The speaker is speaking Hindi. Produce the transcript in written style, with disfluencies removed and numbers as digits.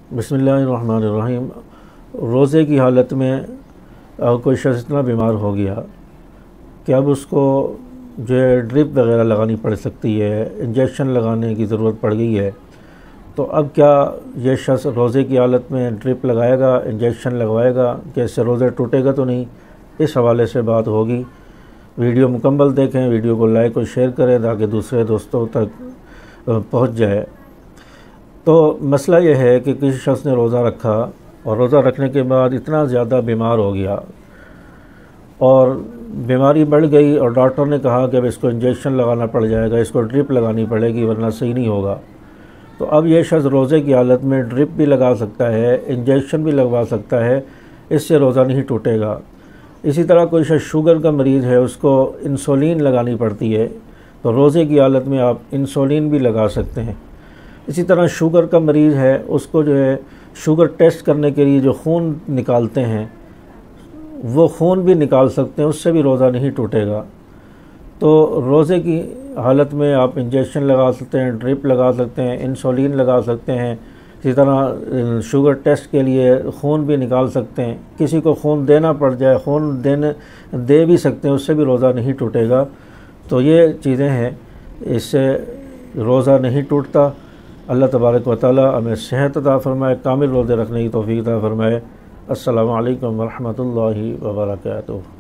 बिस्मिल्लाहिर्रहमानिर्रहीम। रोज़े की हालत में कोई शख्स इतना बीमार हो गया कि अब उसको जो है ड्रिप वगैरह लगानी पड़ सकती है, इंजेक्शन लगाने की ज़रूरत पड़ गई है। तो अब क्या ये शख्स रोज़े की हालत में ड्रिप लगाएगा, इंजेक्शन लगवाएगा, कि इससे रोज़ा टूटेगा तो नहीं? इस हवाले से बात होगी। वीडियो मुकम्मल देखें, वीडियो को लाइक और शेयर करें ताकि दूसरे दोस्तों तक पहुंच जाए। तो मसला यह है कि किसी शख्स ने रोज़ा रखा और रोज़ा रखने के बाद इतना ज़्यादा बीमार हो गया और बीमारी बढ़ गई और डॉक्टर ने कहा कि अब इसको इंजेक्शन लगाना पड़ जाएगा, इसको ड्रिप लगानी पड़ेगी वरना सही नहीं होगा। तो अब यह शख्स रोज़े की हालत में ड्रिप भी लगा सकता है, इंजेक्शन भी लगवा सकता है, इससे रोज़ा नहीं टूटेगा। इसी तरह कोई शख्स शुगर का मरीज़ है, उसको इंसुलिन लगानी पड़ती है, तो रोज़े की हालत में आप इंसुलिन भी लगा सकते हैं। इसी तरह शुगर का मरीज़ है, उसको जो है शुगर टेस्ट करने के लिए जो खून निकालते हैं वो खून भी निकाल सकते हैं, उससे भी रोज़ा नहीं टूटेगा। तो रोज़े की हालत में आप इंजेक्शन लगा सकते हैं, ड्रिप लगा सकते हैं, इंसुलिन लगा सकते हैं। इसी तरह शुगर टेस्ट के लिए खून भी निकाल सकते हैं। किसी को खून देना पड़ जाए, खून दे भी सकते हैं, उससे भी रोज़ा नहीं टूटेगा। तो ये चीज़ें हैं, इससे रोज़ा नहीं टूटता। अल्लाह तबारक व तआला हमें सेहत अता फ़रमाए, कामिल रोज़े रखने की तौफ़ीक़ अता फ़रमाए। अस्सलामु अलैकुम व रहमतुल्लाहि व बरकातुहू।